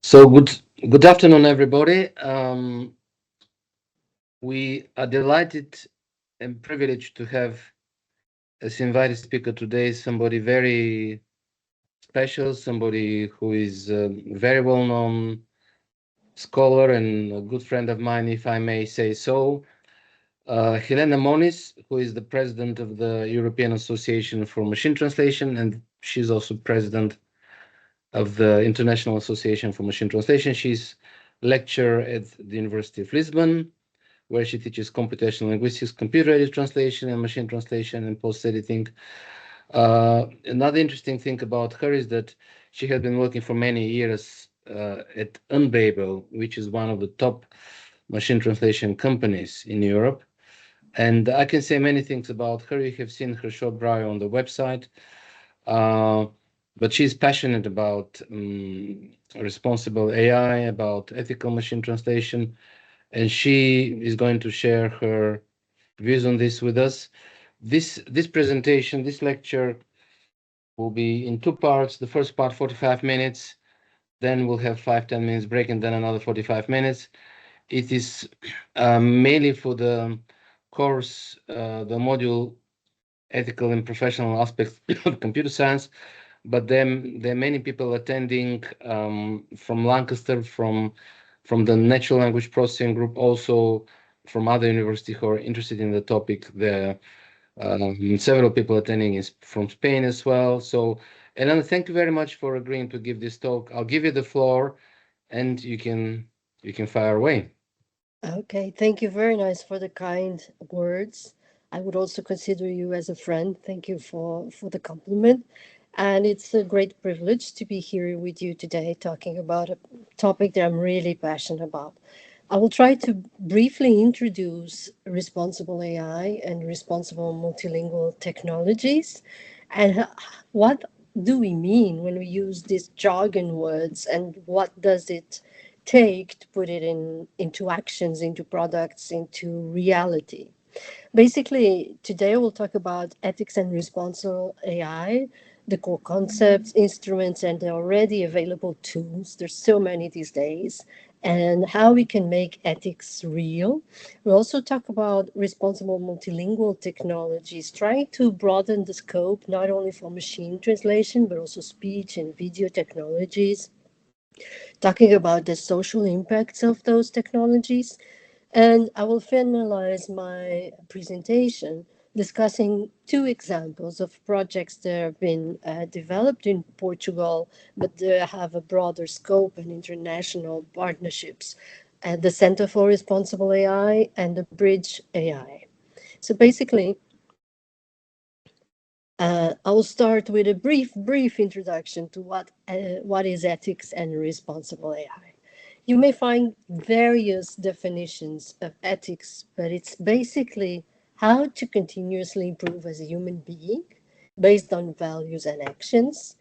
So good afternoon, everybody. We are delighted and privileged to have as invited speaker today somebody very special, somebody who is a very well-known scholar and a good friend of mine, if I may say so. Helena Moniz, who is the president of the European Association for Machine Translation, and she's also president of the International Association for Machine Translation. She's lecturer at the University of Lisbon, where she teaches computational linguistics, computer-aided translation, and machine translation and post-editing. Another interesting thing about her is that she has been working for many years at Unbabel, which is one of the top machine translation companies in Europe. And I can say many things about her. You have seen her short bio on the website. Uh, but she's passionate about responsible AI, about ethical machine translation, and she is going to share her views on this with us. This presentation, this lecture will be in two parts. The first part, 45 minutes, then we'll have 5-10 minutes break, and then another 45 minutes. It is mainly for the course, the module ethical and professional aspects of computer science, but then there are many people attending from Lancaster, from the natural language processing group, also from other universities who are interested in the topic. There are several people attending is from Spain as well. So, Elena, thank you very much for agreeing to give this talk. I'll give you the floor, and you can fire away. Okay, thank you very nice for the kind words. I would also consider you as a friend. Thank you for the compliment. And it's a great privilege to be here with you today talking about a topic that I'm really passionate about. I will try to briefly introduce responsible AI and responsible multilingual technologies and what do we mean when we use these jargon words and what does it take to put it into actions, into products, into reality. Basically, today we'll talk about ethics and responsible AI, the core concepts, instruments, and the already available tools. There's so many these days, and how we can make ethics real. We'll also talk about responsible multilingual technologies, trying to broaden the scope not only for machine translation, but also speech and video technologies, talking about the social impacts of those technologies. And I will finalize my presentation discussing two examples of projects that have been developed in Portugal, but they have a broader scope and international partnerships at the Center for Responsible AI and the Bridge AI. So basically, I will start with a brief introduction to what is ethics and responsible AI. You may find various definitions of ethics, but it's basically how to continuously improve as a human being based on values and actions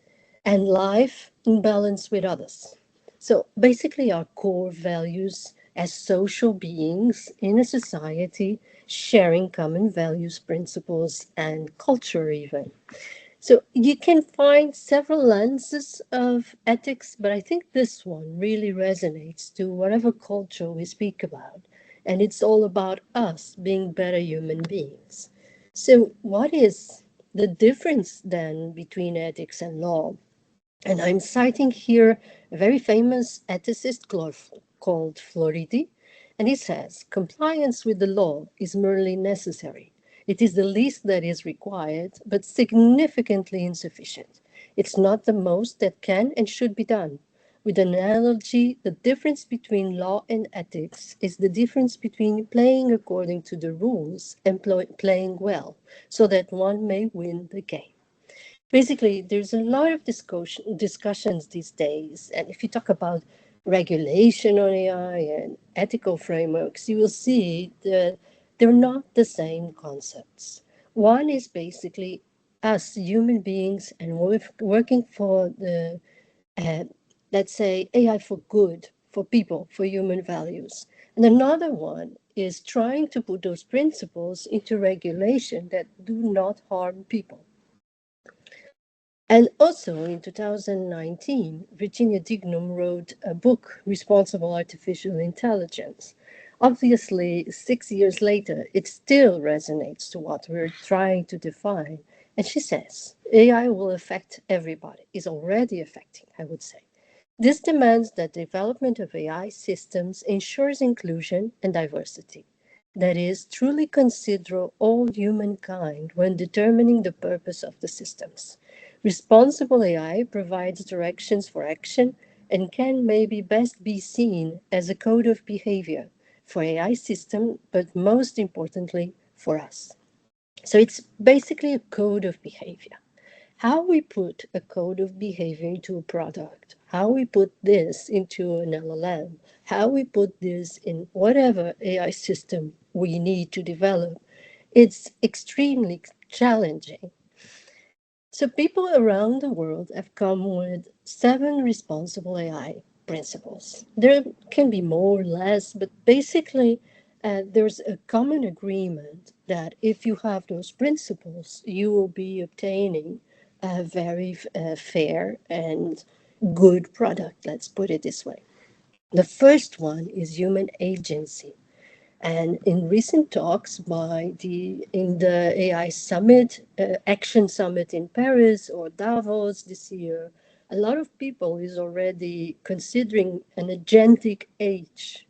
and life in balance with others. So basically, our core values as social beings in a society sharing common values, principles, and culture, even. So you can find several lenses of ethics, but I think this one really resonates to whatever culture we speak about. And it's all about us being better human beings. So, what is the difference then between ethics and law? And I'm citing here a very famous ethicist called Floridi, and he says compliance with the law is merely necessary. It is the least that is required, but significantly insufficient. It's not the most that can and should be done. With an analogy, the difference between law and ethics is the difference between playing according to the rules and playing well, so that one may win the game. Basically, there's a lot of discussions these days. And if you talk about regulation on AI and ethical frameworks, you will see that they're not the same concepts. One is basically us human beings and working for the, uh, let's say, AI for good, for people, for human values. And another one is trying to put those principles into regulation that do not harm people. And also in 2019, Virginia Dignam wrote a book, Responsible Artificial Intelligence. Obviously, 6 years later, it still resonates to what we're trying to define. And she says AI will affect everybody, is already affecting, I would say. This demands that development of AI systems ensures inclusion and diversity. That is, truly consider all humankind when determining the purpose of the systems. Responsible AI provides directions for action and can maybe best be seen as a code of behavior for AI system, but most importantly for us. So it's basically a code of behavior. How we put a code of behavior into a product, how we put this into an LLM, how we put this in whatever AI system we need to develop, it's extremely challenging. So people around the world have come with 7 responsible AI principles. There can be more or less, but basically there's a common agreement that if you have those principles, you will be obtaining a very fair and good product, let's put it this way. The first one is human agency. And in recent talks in the AI summit, Action Summit in Paris or Davos this year, a lot of people is already considering an agentic age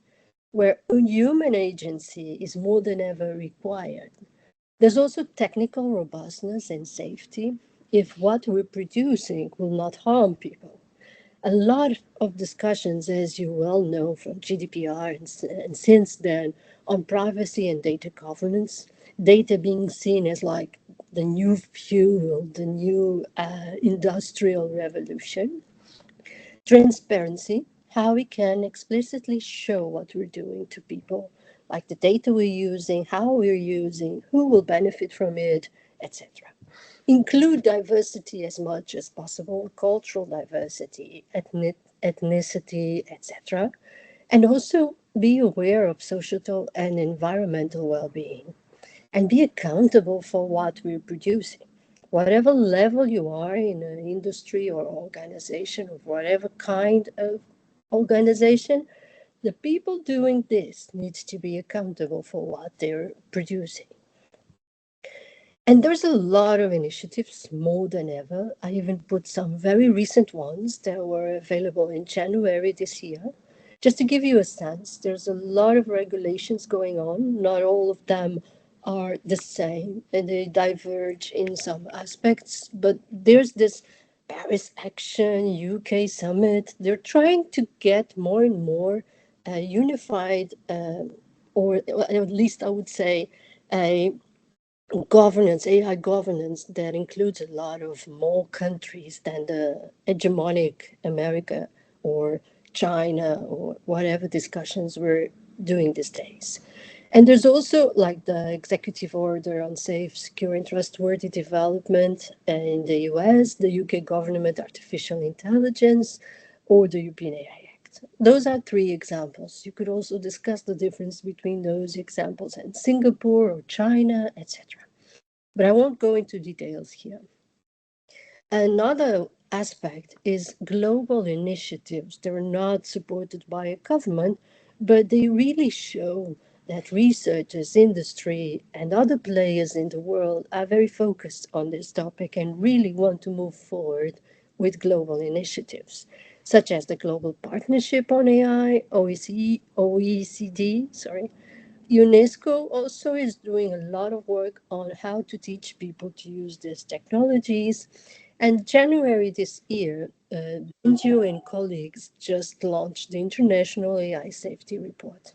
where human agency is more than ever required. There's also technical robustness and safety if what we're producing will not harm people. A lot of discussions, as you well know from GDPR and since then, on privacy and data governance, data being seen as like the new fuel, the new industrial revolution. Transparency, how we can explicitly show what we're doing to people, like the data we're using, how we're using, who will benefit from it, etc. Include diversity as much as possible, cultural diversity, ethnicity, etc. And also be aware of social and environmental well-being and be accountable for what we're producing. Whatever level you are in an industry or organization of whatever kind of organization, the people doing this needs to be accountable for what they're producing. And there's a lot of initiatives, more than ever. I even put some very recent ones that were available in January this year. Just to give you a sense, there's a lot of regulations going on. Not all of them are the same and they diverge in some aspects, but there's this Paris Action, UK Summit. They're trying to get more and more unified, or at least I would say, a governance, AI governance that includes a lot of more countries than the hegemonic America or China or whatever discussions we're doing these days. And there's also like the executive order on safe, secure, and trustworthy development in the US, the UK government artificial intelligence, or the European AI Act. Those are 3 examples. You could also discuss the difference between those examples and Singapore or China, etc. But I won't go into details here. Another aspect is global initiatives. They're not supported by a government, but they really show that researchers, industry, and other players in the world are very focused on this topic and really want to move forward with global initiatives, such as the Global Partnership on AI, OECD, UNESCO also is doing a lot of work on how to teach people to use these technologies. And January this year, Benjo and colleagues just launched the International AI Safety Report.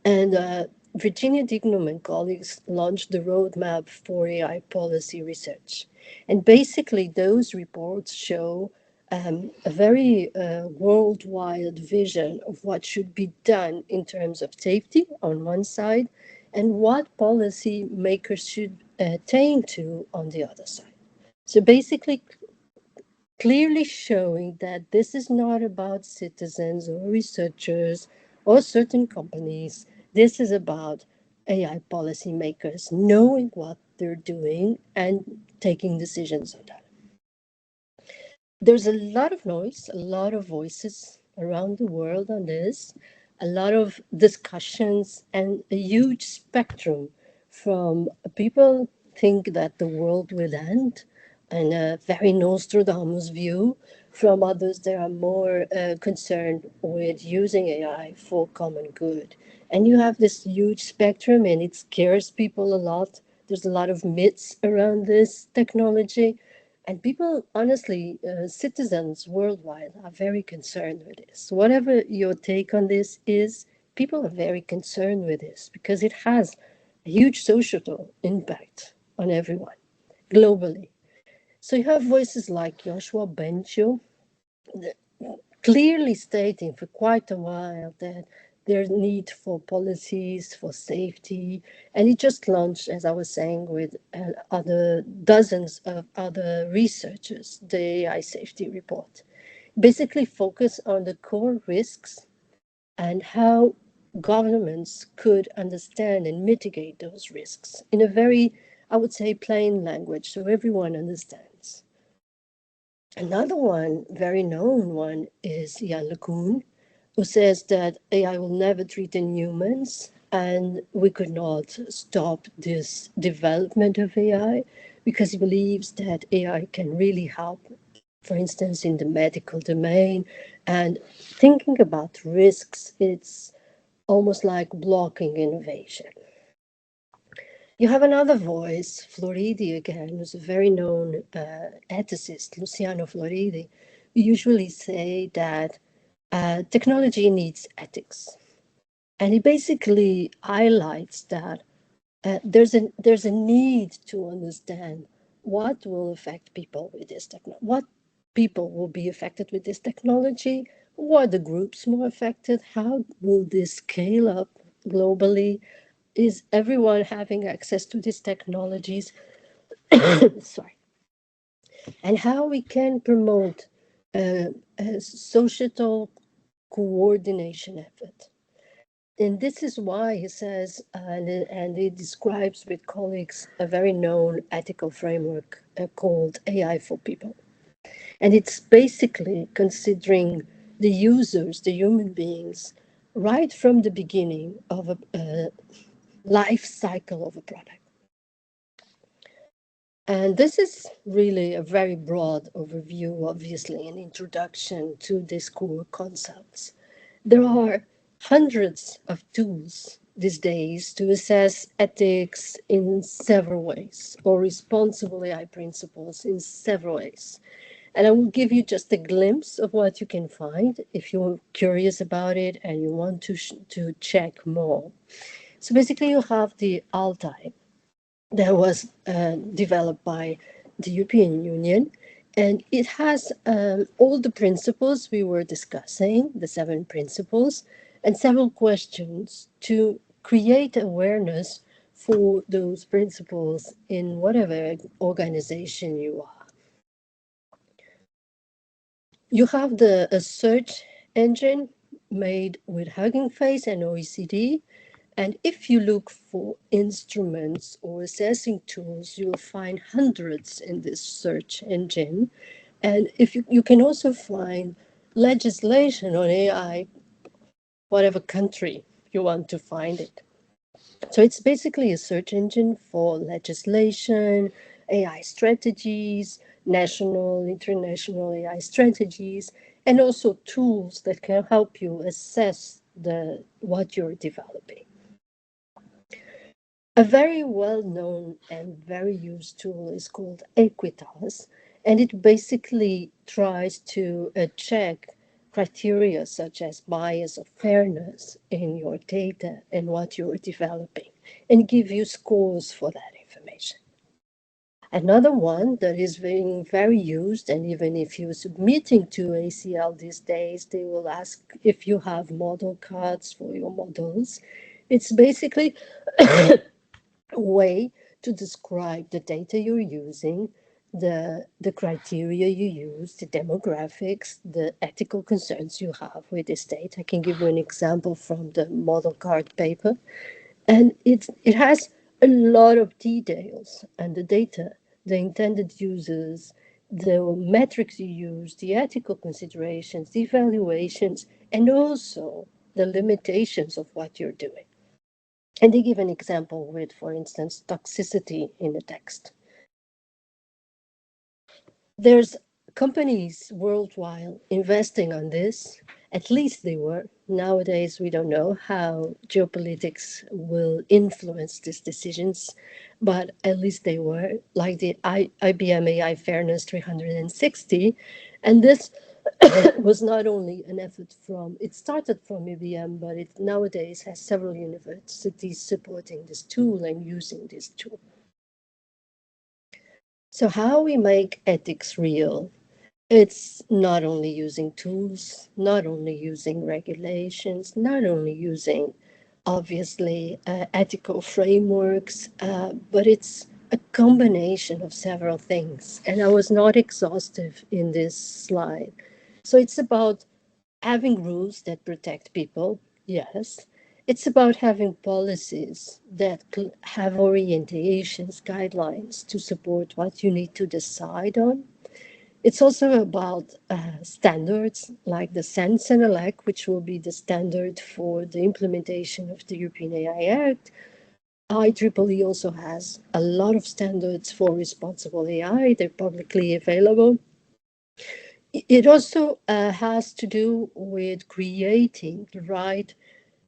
And Virginia Dignam and colleagues launched the roadmap for AI policy research. And basically, those reports show a very worldwide vision of what should be done in terms of safety on one side and what policy makers should attain to on the other side. So basically, clearly showing that this is not about citizens or researchers or certain companies. This is about AI policymakers knowing what they're doing and taking decisions on that. There's a lot of noise, a lot of voices around the world on this, a lot of discussions, and a huge spectrum from people think that the world will end and a very Nostradamus view, from others that are more concerned with using AI for common good. And you have this huge spectrum, and it scares people a lot. There's a lot of myths around this technology. And people, honestly, citizens worldwide are very concerned with this. Whatever your take on this is, people are very concerned with this because it has a huge social impact on everyone globally. So you have voices like Joshua Bencho clearly stating for quite a while that there's need for policies for safety, and it just launched, as I was saying, with other dozens of other researchers, the AI safety report. Basically focus on the core risks and how governments could understand and mitigate those risks in a very, I would say, plain language so everyone understands. Another one, very known one, is Jan LeCun, who says that AI will never threaten humans and we could not stop this development of AI because he believes that AI can really help, for instance, in the medical domain. And thinking about risks, it's almost like blocking innovation. You have another voice, Floridi again, who's a very known ethicist, Luciano Floridi, who usually say that technology needs ethics. And he basically highlights that there's a need to understand what will affect people with this technology, what people will be affected with this technology, what are the groups more affected, how will this scale up globally, is everyone having access to these technologies? Sorry. And how we can promote a societal coordination effort. And this is why he says, and he describes with colleagues a very known ethical framework called AI for People. And it's basically considering the users, the human beings, right from the beginning of a life cycle of a product. And this is really a very broad overview, obviously, an introduction to these core concepts. There are hundreds of tools these days to assess ethics in several ways, or responsible AI principles in several ways. And I will give you just a glimpse of what you can find if you're curious about it and you want to check more. So basically, you have the ALTI, that was developed by the European Union. And it has all the principles we were discussing, the 7 principles, and several questions to create awareness for those principles in whatever organization you are. You have a search engine made with Hugging Face and OECD. And if you look for instruments or assessing tools, you'll find hundreds in this search engine. And if you can also find legislation on AI, whatever country you want to find it. So it's basically a search engine for legislation, AI strategies, national, international AI strategies, and also tools that can help you assess what you're developing. A very well-known and very used tool is called Equitas, and it basically tries to check criteria such as bias or fairness in your data and what you're developing, and give you scores for that information. Another one that is being very used, and even if you're submitting to ACL these days, they will ask if you have model cards for your models. It's basically way to describe the data you're using, the criteria you use, the demographics, the ethical concerns you have with this data. I can give you an example from the model card paper. And it has a lot of details and the data, the intended users, the metrics you use, the ethical considerations, the evaluations, and also the limitations of what you're doing. And they give an example with, for instance, toxicity in the text. There's companies worldwide investing on this. At least they were. Nowadays, we don't know how geopolitics will influence these decisions, but at least they were, like the IBM AI Fairness 360. And this was not only an effort it started from IBM, but it nowadays has several universities supporting this tool and using this tool. So, how we make ethics real? It's not only using tools, not only using regulations, not only using, obviously, ethical frameworks, but it's a combination of several things. And I was not exhaustive in this slide. So it's about having rules that protect people, yes. It's about having policies that have orientations, guidelines to support what you need to decide on. It's also about standards like the SEN-CENELEC, which will be the standard for the implementation of the European AI Act. IEEE also has a lot of standards for responsible AI. They're publicly available. It also has to do with creating the right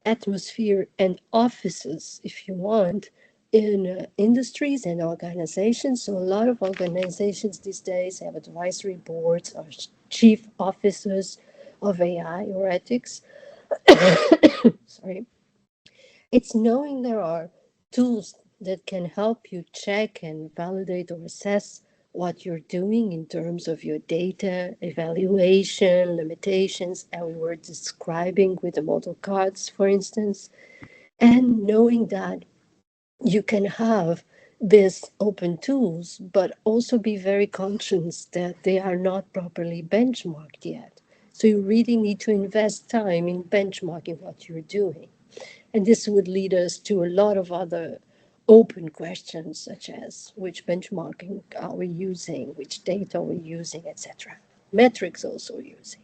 atmosphere and offices, if you want, in industries and organizations. So a lot of organizations these days have advisory boards or chief officers of AI or ethics. Sorry. It's knowing there are tools that can help you check and validate or assess what you're doing in terms of your data, evaluation, limitations, and we were describing with the model cards, for instance, and knowing that you can have these open tools, but also be very conscious that they are not properly benchmarked yet. So you really need to invest time in benchmarking what you're doing. And this would lead us to a lot of other open questions, such as which benchmarking are we using, which data are we using, etc. Metrics also using.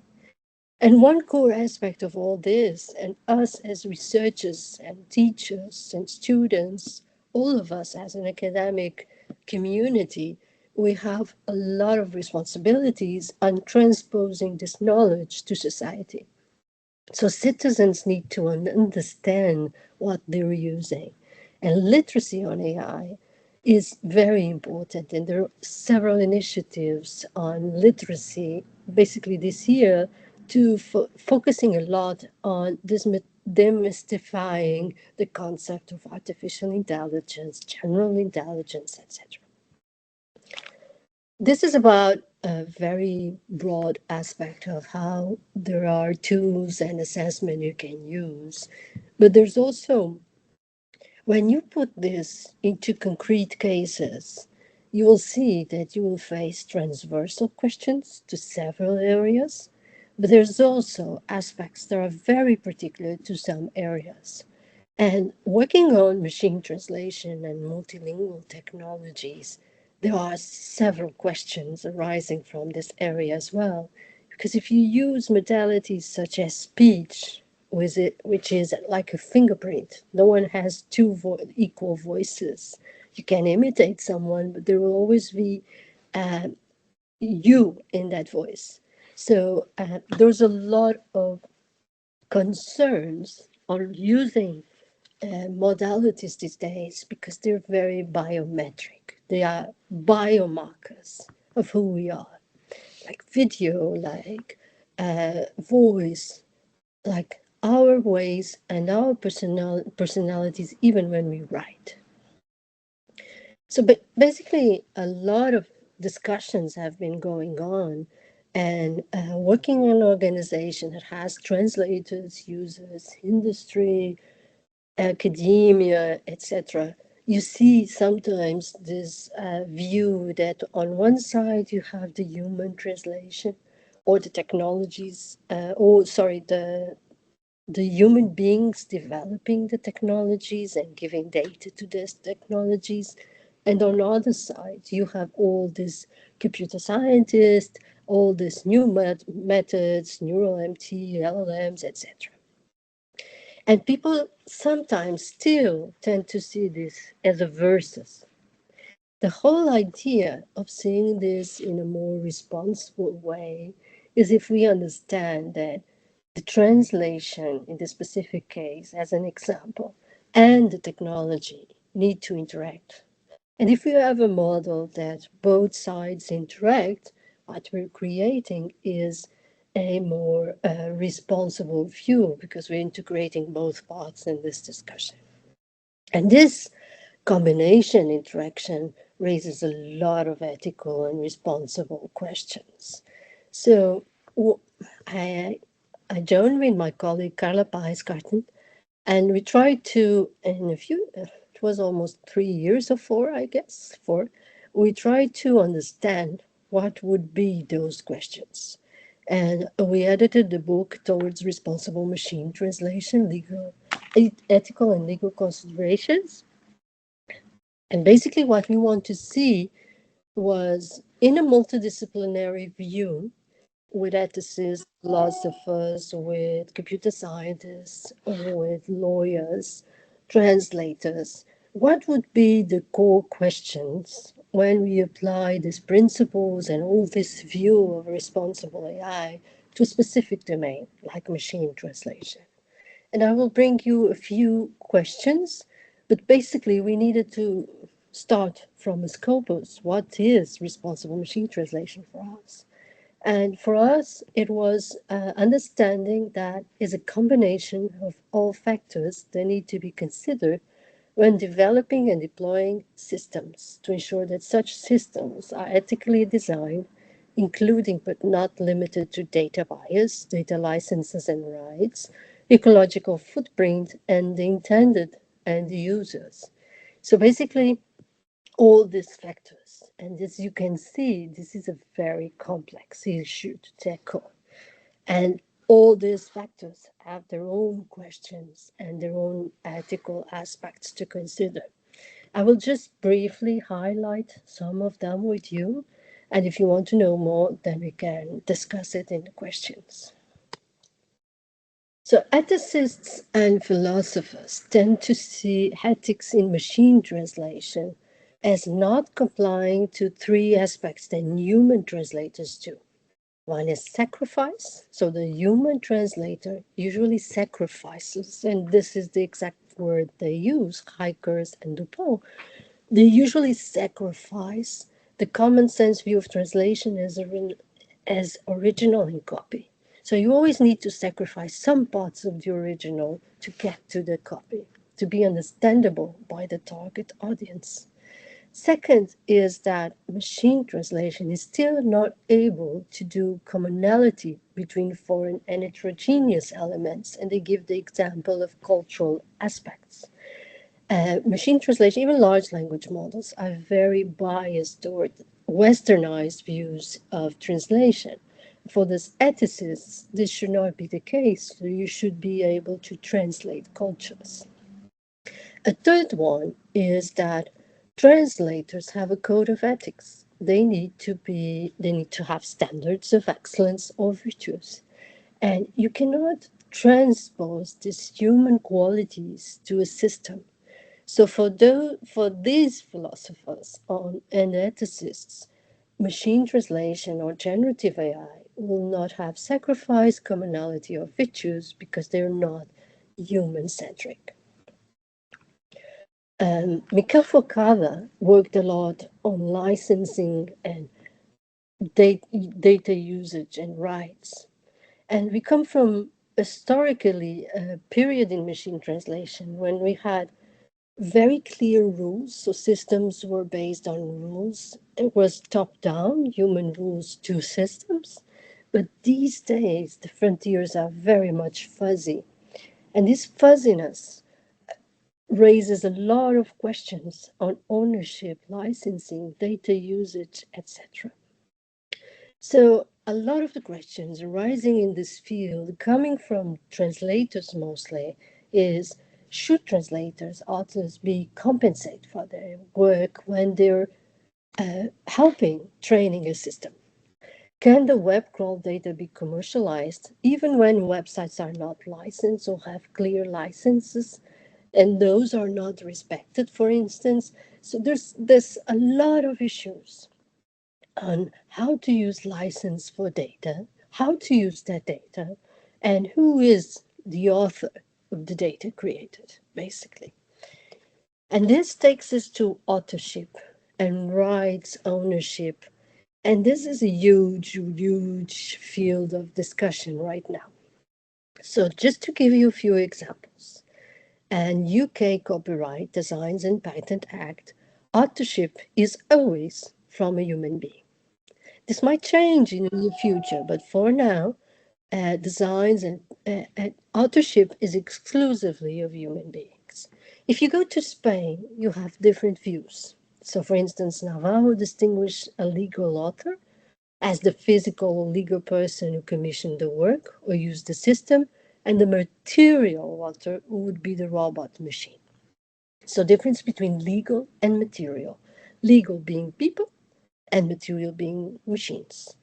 And one core aspect of all this, and us as researchers and teachers and students, all of us as an academic community, we have a lot of responsibilities on transposing this knowledge to society. So citizens need to understand what they're using. And literacy on AI is very important. And there are several initiatives on literacy, basically this year, to focusing a lot on demystifying the concept of artificial intelligence, general intelligence, etc. This is about a very broad aspect of how there are tools and assessment you can use. But there's also, when you put this into concrete cases, you will see that you will face transversal questions to several areas, but there's also aspects that are very particular to some areas. And working on machine translation and multilingual technologies, there are several questions arising from this area as well. Because if you use modalities such as speech, which is like a fingerprint, no one has two equal voices. You can imitate someone, but there will always be you in that voice. So there's a lot of concerns on using modalities these days because they're very biometric. They are biomarkers of who we are, like video, like voice, like our ways and our personalities, even when we write. So, but basically, a lot of discussions have been going on, and working in an organization that has translators, users, industry, academia, etc., you see sometimes this view that on one side you have the human translation or the technologies, the human beings developing the technologies and giving data to these technologies. And on the other side, you have all these computer scientists, all these new methods, neural MT, LLMs, etc. And people sometimes still tend to see this as a versus. The whole idea of seeing this in a more responsible way is if we understand that the translation in the specific case, as an example, and the technology need to interact. And if we have a model that both sides interact, what we're creating is a more responsible view because we're integrating both parts in this discussion. And this combination interaction raises a lot of ethical and responsible questions. So I, I joined with my colleague Carla Paes-Karten, and we tried to, in a few, it was almost 3 years or four, I guess, four, we tried to understand what would be those questions. And we edited the book towards responsible machine translation, legal, ethical and legal considerations. And basically what we want to see was in a multidisciplinary view, with ethicists, philosophers, with computer scientists, with lawyers, translators, what would be the core questions when we apply these principles and all this view of responsible AI to a specific domain, like machine translation? And I will bring you a few questions, but basically we needed to start from a scopus. What is responsible machine translation for us? And for us, it was understanding that is a combination of all factors that need to be considered when developing and deploying systems to ensure that such systems are ethically designed, including but not limited to data bias, data licenses and rights, ecological footprint, and the intended end users. So basically, all these factors. And as you can see, this is a very complex issue to tackle. And all these factors have their own questions and their own ethical aspects to consider. I will just briefly highlight some of them with you. And if you want to know more, then we can discuss it in the questions. So, ethicists and philosophers tend to see ethics in machine translation as not complying to three aspects that human translators do. One is sacrifice. So, the human translator usually sacrifices, and this is the exact word they use, Hikers and Dupont. They usually sacrifice the common sense view of translation as original in copy. So you always need to sacrifice some parts of the original to get to the copy, to be understandable by the target audience. Second is that machine translation is still not able to do commonality between foreign and heterogeneous elements, and they give the example of cultural aspects. Machine translation, even large language models, are very biased toward westernized views of translation. For these ethicists, this should not be the case. So you should be able to translate cultures. A third one is that translators have a code of ethics. They need to have standards of excellence or virtues. And you cannot transpose these human qualities to a system. So for these philosophers and ethicists, machine translation or generative AI will not have sacrificed commonality or virtues because they're not human-centric. Mikhail Foucault worked a lot on licensing and data usage and rights. And we come from historically a period in machine translation when we had very clear rules. So systems were based on rules. It was top down, human rules to systems. But these days, the frontiers are very much fuzzy. And this fuzziness raises a lot of questions on ownership, licensing, data usage, etc. So a lot of the questions arising in this field, coming from translators mostly, is Should translators, authors be compensated for their work when they're helping training a system? Can the web crawl data be commercialized even when websites are not licensed or have clear licenses and those are not respected, for instance? So there's a lot of issues on how to use license for data, how to use that data, and who is the author of the data created, basically. And this takes us to authorship and rights ownership. And this is a huge, huge field of discussion right now. So, just to give you a few examples, and UK Copyright Designs and Patent Act, authorship is always from a human being. This might change in the future, but for now, designs and authorship is exclusively of human beings. If you go to Spain, you have different views. So, for instance, Navarro distinguished a legal author as the physical or legal person who commissioned the work or used the system, and the material author who would be the robot machine. So, difference between legal and material. Legal being people and material being machines.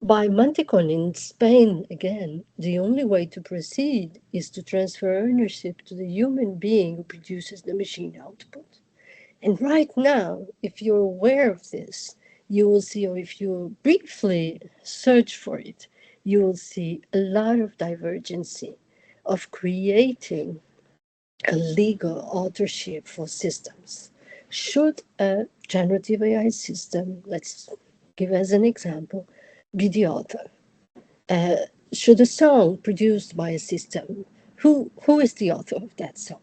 By Manticon in Spain, again, the only way to proceed is to transfer ownership to the human being who produces the machine output. And right now, if you're aware of this, you will see, or if you briefly search for it, you will see a lot of divergency of creating a legal authorship for systems. Should a generative AI system, let's give as an example, be the author? Should a song produced by a system, who is the author of that song?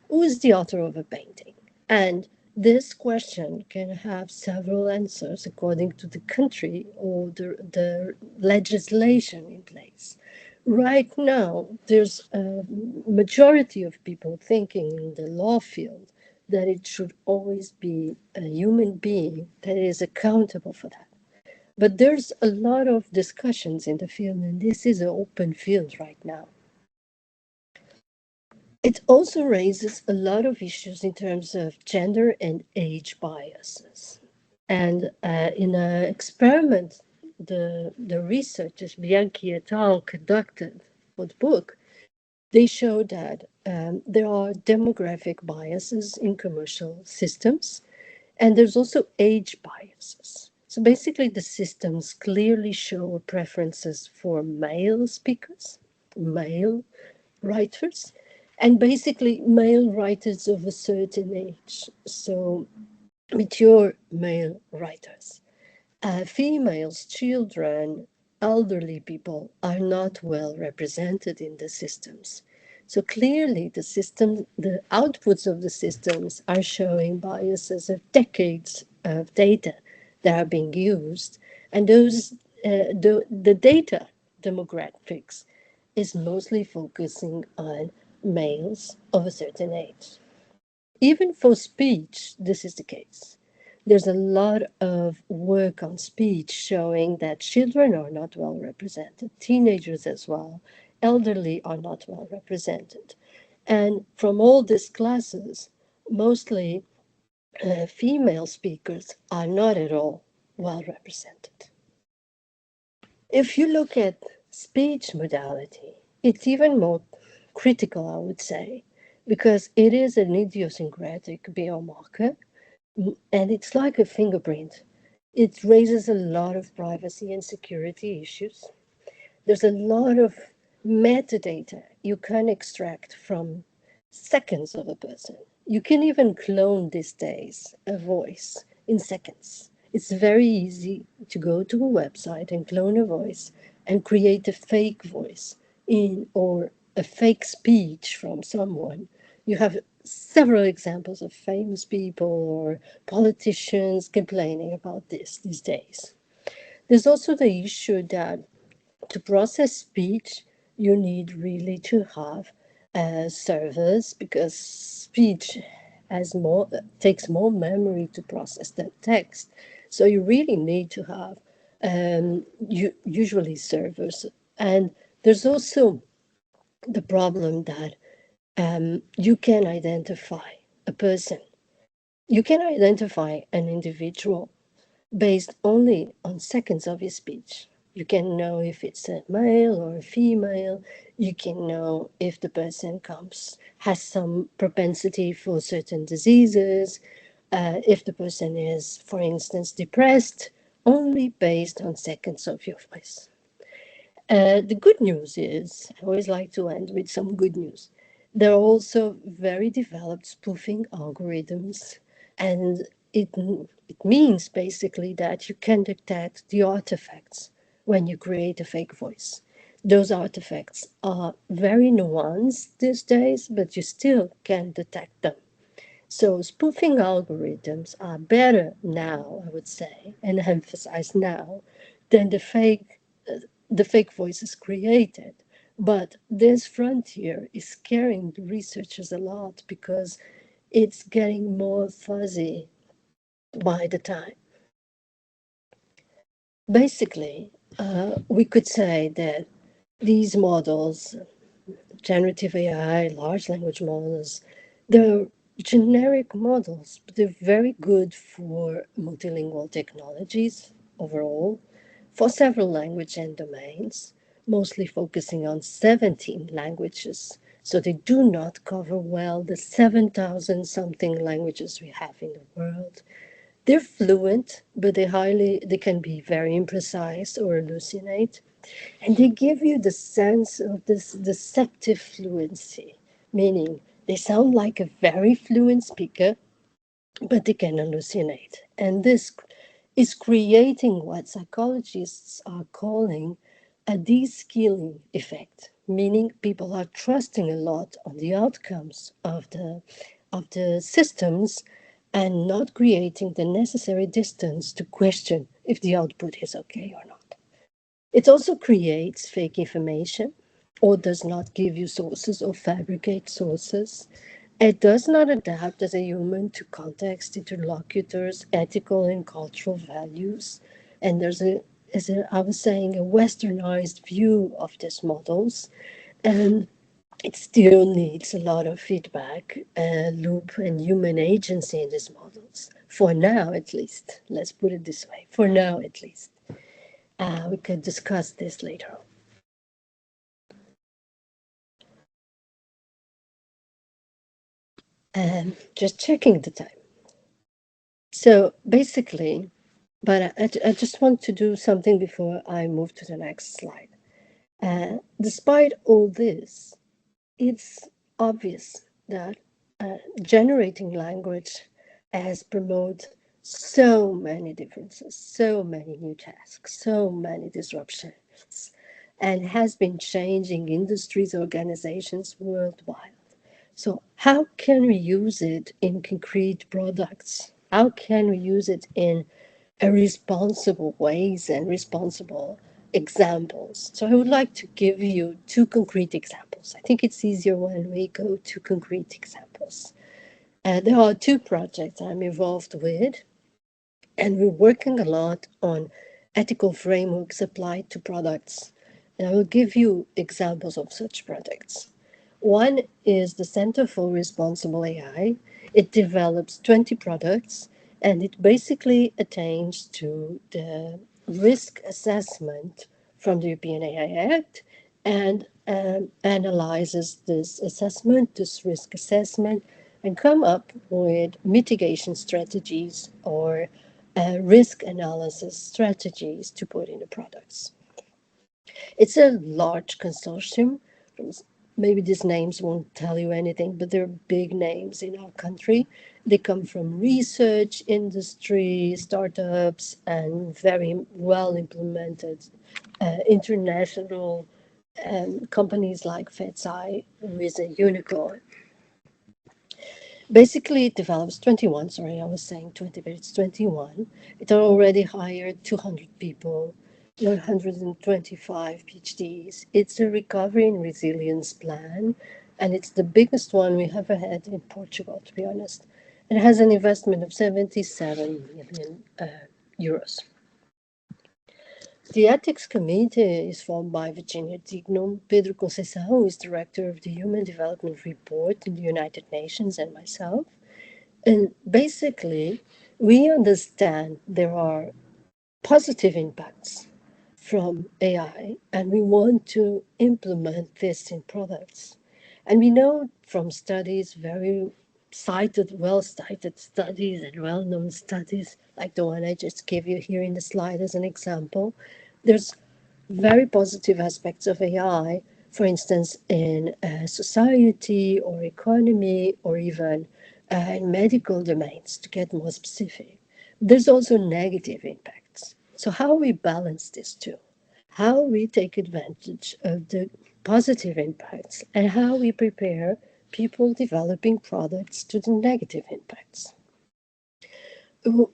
Who is the author of a painting? And this question can have several answers according to the country or the legislation in place. Right now, there's a majority of people thinking in the law field that it should always be a human being that is accountable for that. But there's a lot of discussions in the field, and this is an open field right now. It also raises a lot of issues in terms of gender and age biases. And in an experiment, the researchers, Bianchi et al., conducted for the book, they showed that there are demographic biases in commercial systems, and there's also age biases. So basically, the systems clearly show preferences for male speakers, male writers, and basically male writers of a certain age. So, mature male writers. Females, children, elderly people are not well represented in the systems. So clearly, the outputs of the systems are showing biases of decades of data that are being used, and the data demographics is mostly focusing on males of a certain age. Even for speech, this is the case. There's a lot of work on speech showing that children are not well represented, teenagers as well, elderly are not well represented. And from all these classes, mostly female speakers are not at all well represented. If you look at speech modality, it's even more critical, I would say, because it is an idiosyncratic biomarker and it's like a fingerprint. It raises a lot of privacy and security issues. There's a lot of metadata you can extract from seconds of a person. You can even clone these days a voice in seconds. It's very easy to go to a website and clone a voice and create a fake voice in or a fake speech from someone. You have several examples of famous people or politicians complaining about this these days. There's also the issue that to process speech, you need really to have servers because speech has more takes more memory to process than text. So you really need to have usually servers. And there's also the problem that you can identify a person. You can identify an individual based only on seconds of his speech. You can know if it's a male or a female. You can know if the person has some propensity for certain diseases, if the person is, for instance, depressed, only based on seconds of your voice. The good news is, I always like to end with some good news. There are also very developed spoofing algorithms, and it means basically that you can detect the artifacts when you create a fake voice. Those artifacts are very nuanced these days, but you still can detect them. So spoofing algorithms are better now, I would say, and emphasize now, than the fake voices created. But this frontier is scaring the researchers a lot because it's getting more fuzzy by the time. Basically, we could say that these models, generative AI, large language models, they're generic models, but they're very good for multilingual technologies overall, for several language and domains, mostly focusing on 17 languages. So they do not cover well the 7,000 something languages we have in the world. They're fluent, but they can be very imprecise or hallucinate. And they give you the sense of this deceptive fluency, meaning they sound like a very fluent speaker, but they can hallucinate. And this is creating what psychologists are calling a de-skilling effect, meaning people are trusting a lot on the outcomes of the systems and not creating the necessary distance to question if the output is okay or not. It also creates fake information or does not give you sources or fabricate sources. It does not adapt as a human to context, interlocutors, ethical and cultural values. And I was saying, a westernized view of these models. And it still needs a lot of feedback, loop, and human agency in these models. For now, at least. Let's put it this way. For now, at least. We could discuss this later. And just checking the time. So basically, but I just want to do something before I move to the next slide. Despite all this, it's obvious that generating language has promoted so many differences, so many new tasks, so many disruptions, and has been changing industries, organizations worldwide. So how can we use it in concrete products? How can we use it in a responsible ways and responsible examples? So I would like to give you two concrete examples. I think it's easier when we go to concrete examples. There are two projects I'm involved with, and we're working a lot on ethical frameworks applied to products. And I will give you examples of such projects. One is the Center for Responsible AI. It develops 20 products and it basically attains to the risk assessment from the European AI Act and analyzes this assessment, this risk assessment, and come up with mitigation strategies or risk analysis strategies to put in the products. It's a large consortium. Maybe these names won't tell you anything, but they're big names in our country. They come from research, industry, startups, and very well implemented international companies like FedSci, who is a unicorn. Basically, it develops 21, sorry, I was saying 20, but it's 21. It already hired 200 people, 125 PhDs. It's a recovery and resilience plan, and it's the biggest one we ever had in Portugal, to be honest. It has an investment of 77 million euros. The ethics committee is formed by Virginia Dignum, Pedro Conceição, who is director of the Human Development Report in the United Nations, and myself. And basically, we understand there are positive impacts from AI, and we want to implement this in products. And we know from studies, very well cited studies and well known studies, like the one I just gave you here in the slide as an example, there's very positive aspects of AI, for instance, in society or economy or even in medical domains, to get more specific. There's also negative impacts. So, how we balance these two, how we take advantage of the positive impacts, and how we prepare people developing products to the negative impacts.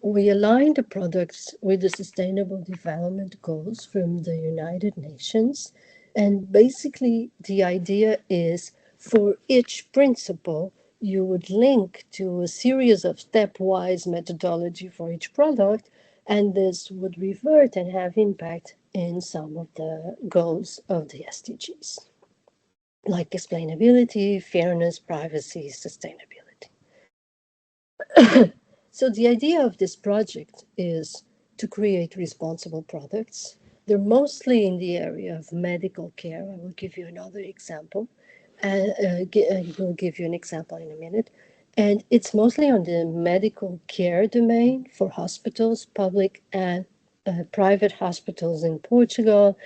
We align the products with the Sustainable Development Goals from the United Nations. And basically, the idea is for each principle, you would link to a series of stepwise methodology for each product, and this would revert and have impact in some of the goals of the SDGs, like explainability, fairness, privacy, sustainability. So the idea of this project is to create responsible products. They're mostly in the area of medical care. I will give you another example. I will give you an example in a minute. And it's mostly on the medical care domain for hospitals, public and private hospitals in Portugal,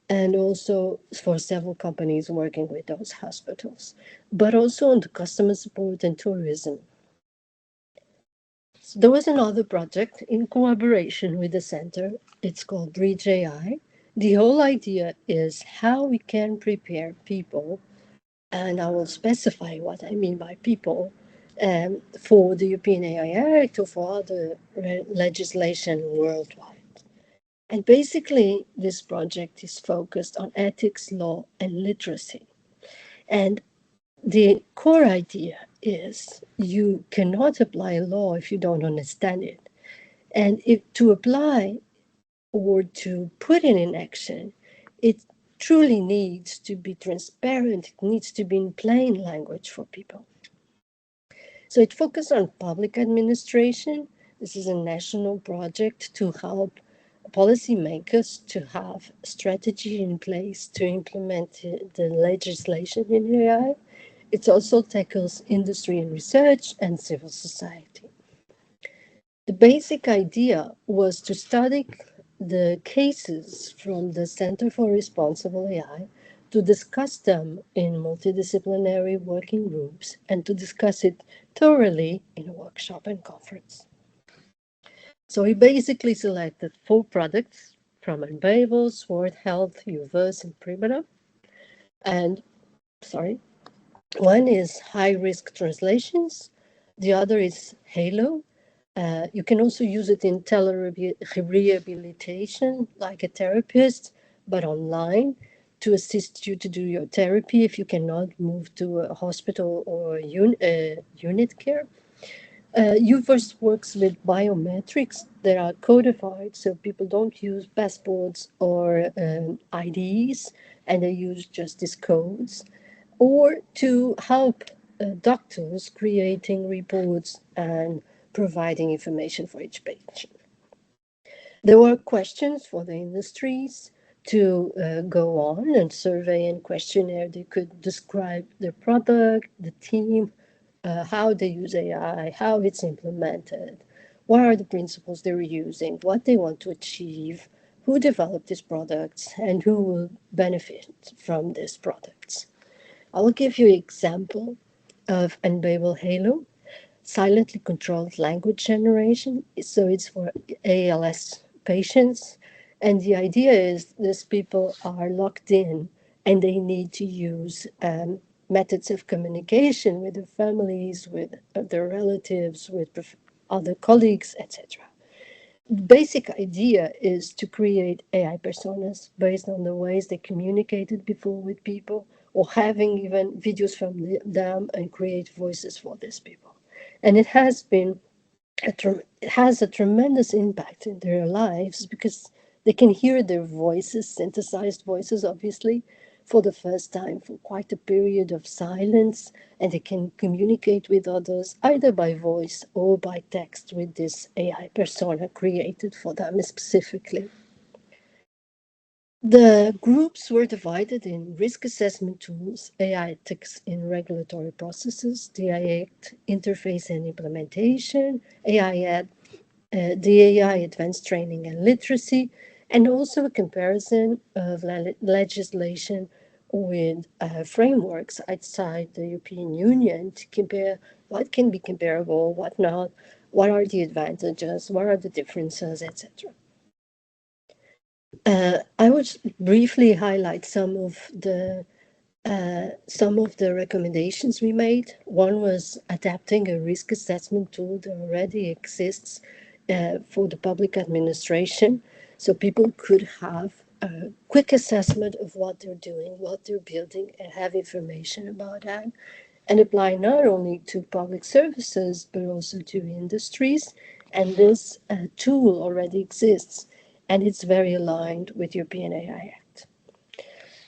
and also for several companies working with those hospitals, but also on the customer support and tourism. So there was another project in collaboration with the center. It's called Bridge AI. The whole idea is how we can prepare people, and I will specify what I mean by people, for the European AI Act or for other legislation worldwide. And basically, this project is focused on ethics, law, and literacy. And the core idea is you cannot apply a law if you don't understand it. And if to apply or to put it in action, it truly needs to be transparent. It needs to be in plain language for people. So it focused on public administration. This is a national project to help policymakers to have strategy in place to implement the legislation in AI. It also tackles industry and research and civil society. The basic idea was to study the cases from the Center for Responsible AI, to discuss them in multidisciplinary working groups, and to discuss it thoroughly in a workshop and conference. So we basically selected 4 products from Unbabel, Sword Health, Uverse, and Primera. And, one is high-risk translations. The other is Halo. You can also use it in telerehabilitation, like a therapist, but online, to assist you to do your therapy if you cannot move to a hospital or unit care. UVerse works with biometrics that are codified, so people don't use passports or IDs, and they use just these codes, or to help doctors creating reports and providing information for each patient. There were questions for the industries to go on and survey and questionnaire. They could describe their product, the team, how they use AI, how it's implemented, what are the principles they're using, what they want to achieve, who developed these products, and who will benefit from these products. I will give you an example of Unbabel Halo, silently controlled language generation. So it's for ALS patients. And the idea is these people are locked in and they need to use methods of communication with their families, with their relatives, with other colleagues, etc. The basic idea is to create AI personas based on the ways they communicated before with people, or having even videos from them and create voices for these people. And it has been it has a tremendous impact in their lives because They can hear their voices, synthesized voices, obviously, for the first time for quite a period of silence, and they can communicate with others either by voice or by text with this AI persona created for them specifically. The groups were divided in risk assessment tools, AI ethics in regulatory processes, the AI interface and implementation, the AI advanced training and literacy, and also a comparison of legislation with frameworks outside the European Union to compare what can be comparable, what not, what are the advantages, what are the differences, etc. I would briefly highlight some of the recommendations we made. One was adapting a risk assessment tool that already exists for the public administration, so people could have a quick assessment of what they're doing, what they're building, and have information about that, and apply not only to public services but also to industries. And this tool already exists, and it's very aligned with European AI Act.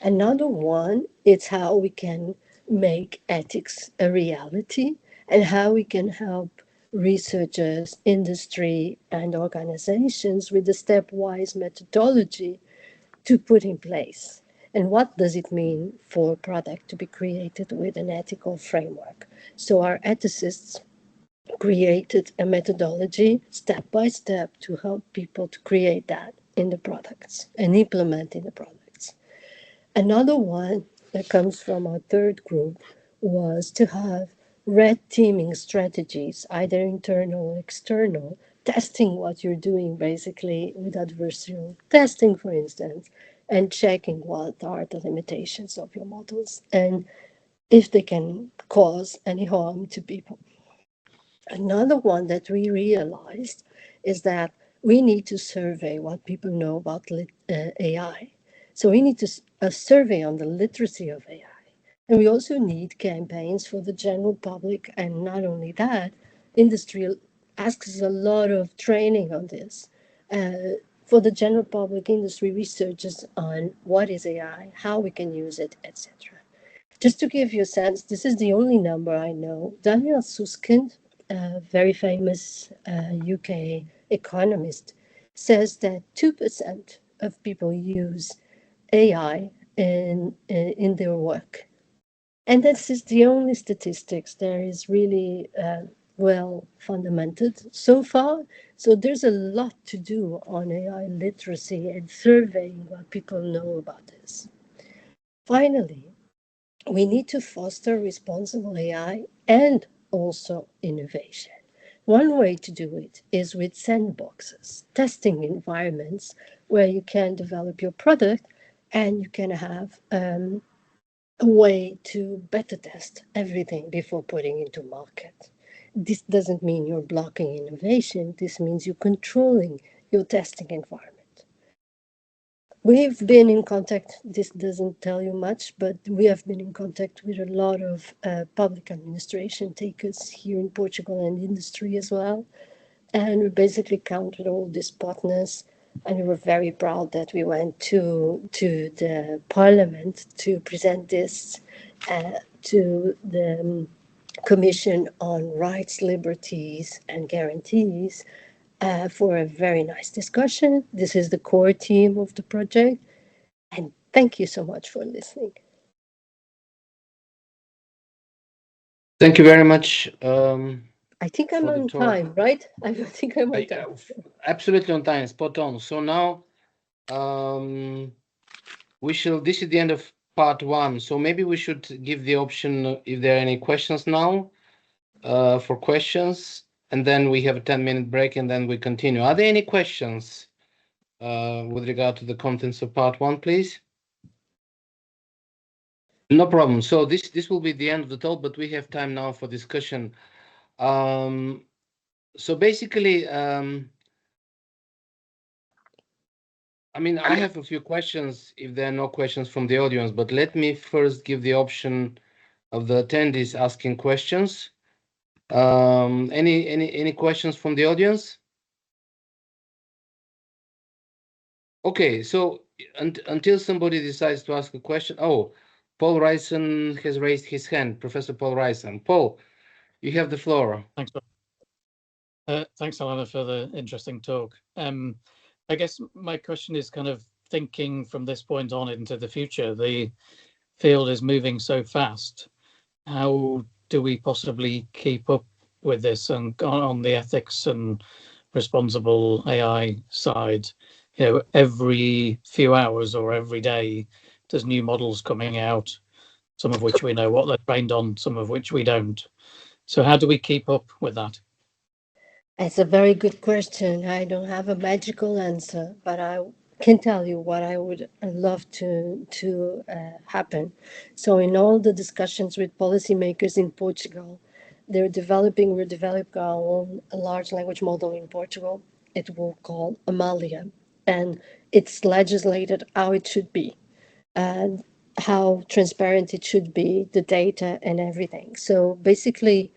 Another one is how we can make ethics a reality and how we can help researchers, industry, and organizations with the stepwise methodology to put in place. And what does it mean for a product to be created with an ethical framework? So our ethicists created a methodology step by step to help people to create that in the products and implement in the products. Another one that comes from our third group was to have red teaming strategies, either internal or external, testing what you're doing basically with adversarial testing, for instance, and checking what are the limitations of your models and if they can cause any harm to people. Another one that we realized is that we need to survey what people know about AI. So we need a survey on the literacy of AI. And we also need campaigns for the general public. And not only that, industry asks a lot of training on this. For the general public, industry researches on what is AI, how we can use it, etc. Just to give you a sense, this is the only number I know. Daniel Susskind, a very famous UK economist, says that 2% of people use AI in their work. And this is the only statistics that is really well fundamented so far. So there's a lot to do on AI literacy and surveying what people know about this. Finally, we need to foster responsible AI and also innovation. One way to do it is with sandboxes, testing environments where you can develop your product and you can have a way to beta test everything before putting into market. This doesn't mean you're blocking innovation. This means you're controlling your testing environment. We've been in contact, this doesn't tell you much, but we have been in contact with a lot of public administration takers here in Portugal and industry as well. And we basically counted all these partners, and we were very proud that we went to the parliament to present this to the Commission on Rights, Liberties and Guarantees for a very nice discussion. This is the core team of the project. And thank you so much for listening. Thank you very much. I think I'm for the on talk. time, right? I think I'm on time. Absolutely on time, spot on. So now this is the end of part one. So maybe we should give the option if there are any questions now for questions, and then we have a 10-minute break and then we continue. Are there any questions with regard to the contents of part one, please? No problem. So this will be the end of the talk, but we have time now for discussion. So basically, I mean, I have a few questions if there are no questions from the audience, but let me first give the option of the attendees asking questions. Any questions from the audience? Okay, so until somebody decides to ask a question. Oh, Paul Ryson has raised his hand. Professor Paul Ryson. Paul, you have the floor. Thanks, thanks, Helena, for the interesting talk. I guess my question is kind of thinking from this point on into the future. The field is moving so fast. How do we possibly keep up with this? And on the ethics and responsible AI side, you know, every few hours or every day, there's new models coming out, some of which we know what they're trained on, some of which we don't. So how do we keep up with that? It's a very good question. I don't have a magical answer, but I can tell you what I would love to happen. So, in all the discussions with policymakers in Portugal, we're developing our own large language model in Portugal. It will call Amalia, and it's legislated how it should be and how transparent it should be, the data and everything. So basically,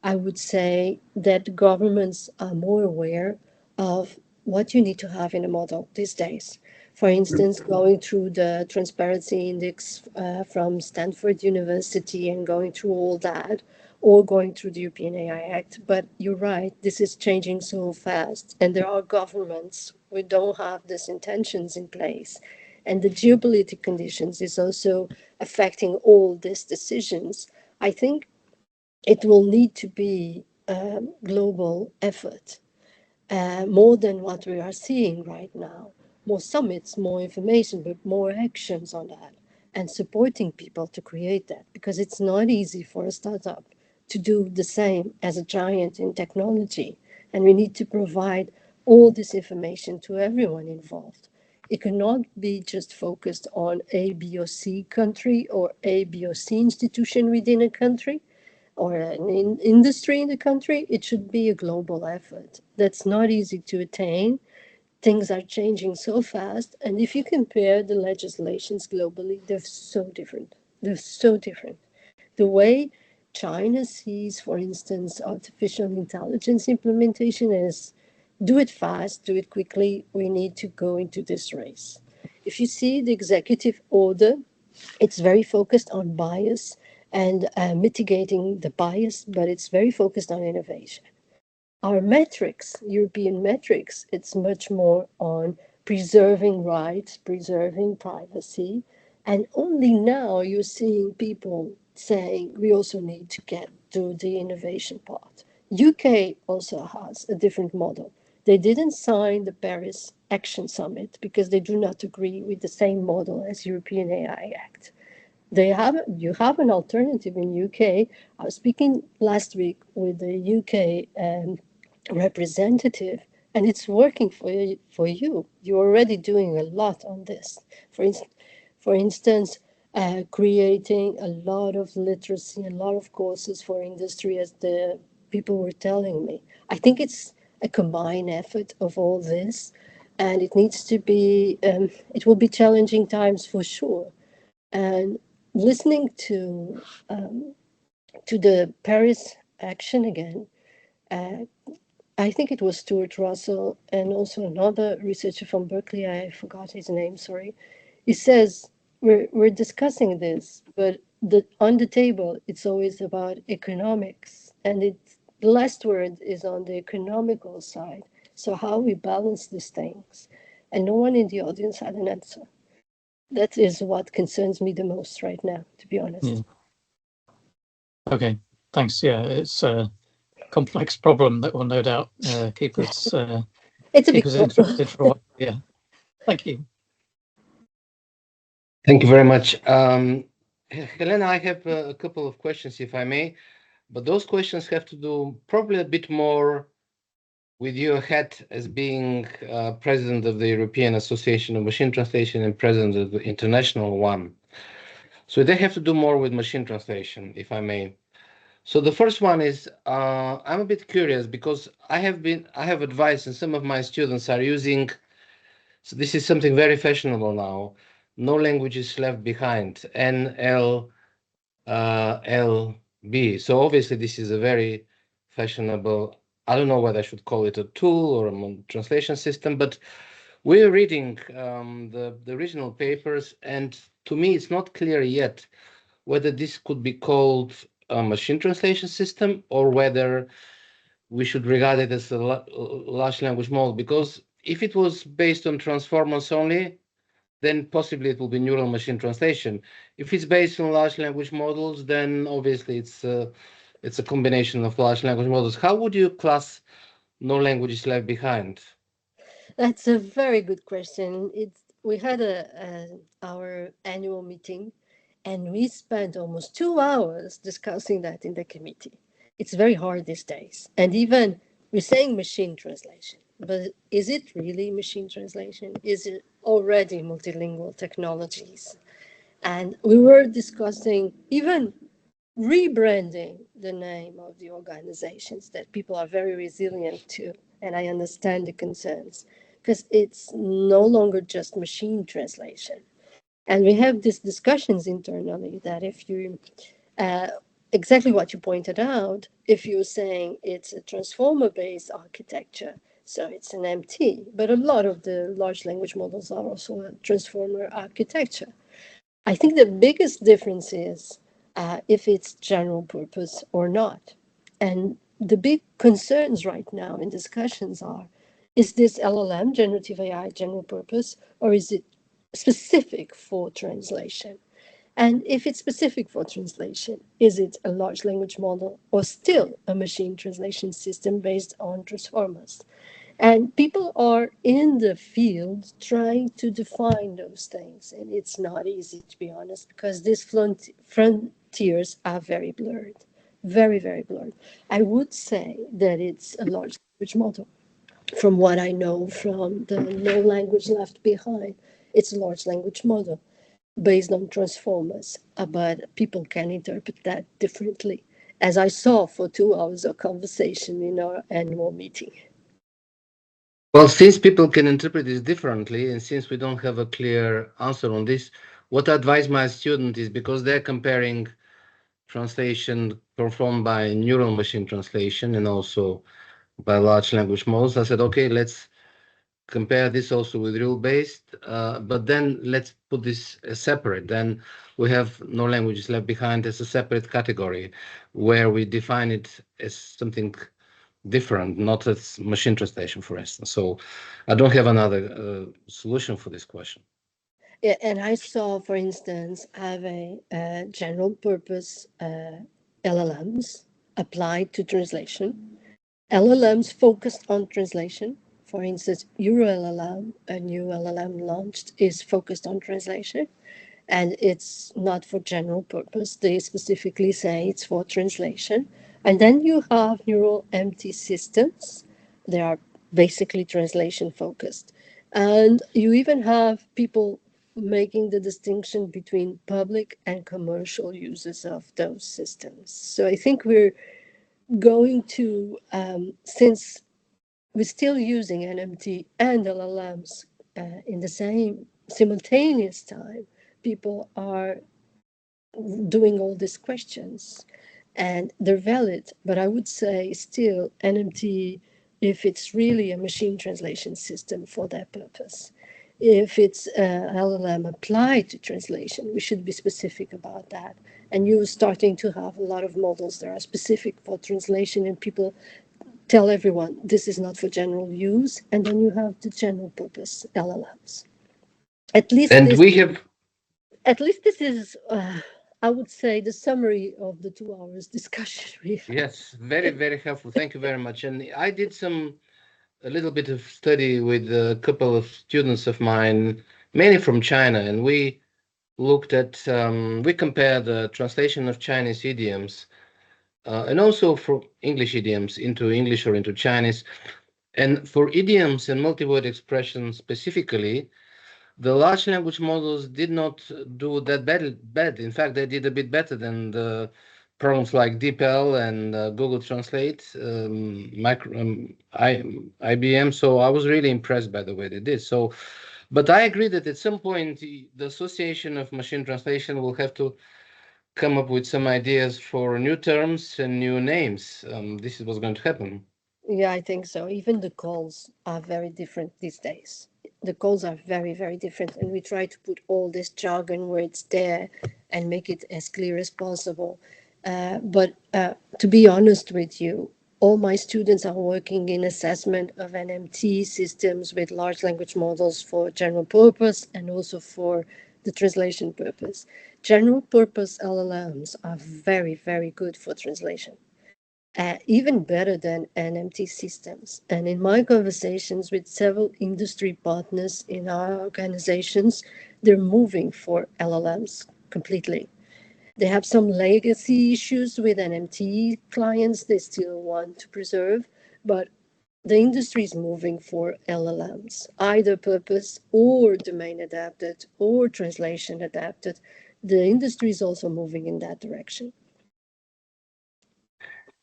I would say that governments are more aware of what you need to have in a model these days. For instance, going through the Transparency Index from Stanford University and going through all that, or going through the European AI Act. But you're right, this is changing so fast, and there are governments who don't have these intentions in place. And the geopolitical conditions is also affecting all these decisions. I think it will need to be a global effort, more than what we are seeing right now. More summits, more information, but more actions on that, and supporting people to create that, because it's not easy for a startup to do the same as a giant in technology. And we need to provide all this information to everyone involved. It cannot be just focused on A, B, or C country or A, B, or C institution within a country or an industry in the country. It should be a global effort. That's not easy to attain. Things are changing so fast. And if you compare the legislations globally, they're so different. They're so different. The way China sees, for instance, artificial intelligence implementation is do it fast, do it quickly. We need to go into this race. If you see the executive order, it's very focused on bias and mitigating the bias, but it's very focused on innovation. Our metrics, European metrics, it's much more on preserving rights, preserving privacy. And only now you're seeing people saying we also need to get to the innovation part. UK also has a different model. They didn't sign the Paris Action Summit because they do not agree with the same model as European AI Act. You have an alternative in UK. I was speaking last week with the UK representative, and it's working for you. You're already doing a lot on this. For instance, creating a lot of literacy, a lot of courses for industry, as the people were telling me. I think it's a combined effort of all this, and it needs to be. It will be challenging times for sure. And listening to the Paris action again, I think it was Stuart Russell and also another researcher from Berkeley. I forgot his name. Sorry. He says we're discussing this, but on the table it's always about economics, and the last word is on the economical side. So how we balance these things, and no one in the audience had an answer. That is what concerns me the most right now, to be honest. Yeah. Okay, thanks. Yeah, it's a complex problem that will no doubt keep us interested for a while. Yeah, thank you. Thank you very much. Helena, I have a couple of questions, if I may, but those questions have to do probably a bit more with your hat as being president of the European Association of Machine Translation and president of the international one. So they have to do more with machine translation, if I may. So the first one is I'm a bit curious because I have advised, and some of my students are using. So this is something very fashionable now. No languages left behind. NLLB. So obviously this is a very fashionable. I don't know whether I should call it a tool or a translation system, but We're reading the original papers, and to me, it's not clear yet whether this could be called a machine translation system or whether we should regard it as a large language model. Because if it was based on transformers only, then possibly it will be neural machine translation. If it's based on large language models, then obviously it's a combination of large language models. How would you class no languages left behind? That's a very good question. We had our annual meeting, and we spent almost 2 hours discussing that in the committee. It's very hard these days, and even we're saying machine translation, but is it really machine translation? Is it already multilingual technologies? And we were discussing even rebranding the name of the organizations that people are very resilient to. And I understand the concerns because it's no longer just machine translation. And we have these discussions internally that if you, uh, exactly what you pointed out, if you're saying it's a transformer based architecture, so it's an MT, but a lot of the large language models are also a transformer architecture. I think the biggest difference is if it's general purpose or not. And the big concerns right now in discussions are, is this LLM, generative AI, general purpose, or is it specific for translation? And if it's specific for translation, is it a large language model or still a machine translation system based on transformers? And people are in the field trying to define those things. And it's not easy, to be honest, because these frontiers are very blurred, very, very blurred. I would say that it's a large language model. From what I know from the No Language Left Behind, it's a large language model based on transformers, but people can interpret that differently, as I saw for 2 hours of conversation in our annual meeting. Well, since people can interpret this differently, and since we don't have a clear answer on this, what I advise my student is, because they're comparing translation performed by neural machine translation and also by large language models, I said, okay, let's compare this also with rule-based, but then let's put this as separate. Then we have no languages left behind as a separate category where we define it as something different, not as machine translation, for instance. So I don't have another solution for this question. Yeah, and I saw, for instance, have a general purpose LLMs applied to translation. LLMs focused on translation. For instance, URLLM, a new LLM launched, is focused on translation, and it's not for general purpose. They specifically say it's for translation. And then you have neural empty systems. They are basically translation focused. And you even have people making the distinction between public and commercial uses of those systems. So I think we're going to, since we're still using NMT and LLMs in the same simultaneous time, people are doing all these questions and they're valid. But I would say still NMT, if it's really a machine translation system for that purpose, if it's LLM applied to translation, we should be specific about that. And you're starting to have a lot of models that are specific for translation, and people tell everyone this is not for general use, and then you have the general purpose LLMs. At least And this, we have, at least this is, I would say, the summary of the 2 hours discussion we had. yes, very, very helpful. Thank you very much. And I did a little bit of study with a couple of students of mine, mainly from China, and we looked at, we compared the translation of Chinese idioms and also for English idioms into English or into Chinese. And for idioms and multi-word expressions specifically, the large language models did not do that bad. In fact, they did a bit better than the programs like DeepL and Google Translate, IBM. So I was really impressed by the way they did. So, but I agree that at some point the Association of Machine Translation will have to come up with some ideas for new terms and new names. This is what's going to happen. Yeah, I think so. Even the calls are very different these days. the calls are very, very different, and we try to put all this jargon where it's there and make it as clear as possible. But to be honest with you, all my students are working in assessment of NMT systems with large language models for general purpose and also for the translation purpose. General purpose LLMs are very, very good for translation. Even better than NMT systems. And in my conversations with several industry partners in our organizations, they're moving for LLMs completely. They have some legacy issues with NMT clients they still want to preserve, but the industry is moving for LLMs, either purpose or domain adapted or translation adapted. The industry is also moving in that direction.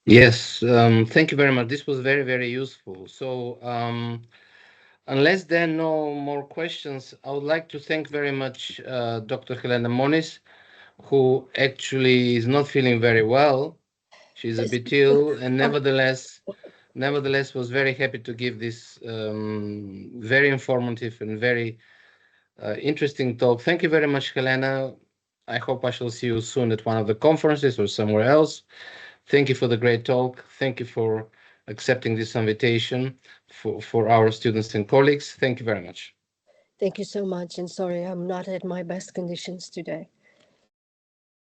Yes, thank you very much. This was very, very useful. So, unless there are no more questions, I would like to thank very much Dr. Helena Moniz, who actually is not feeling very well. She's a bit ill, and nevertheless, was very happy to give this very informative and very interesting talk. Thank you very much, Helena. I hope I shall see you soon at one of the conferences or somewhere else. Thank you for the great talk. Thank you for accepting this invitation for our students and colleagues. Thank you very much. Thank you so much, and sorry I'm not at my best conditions today.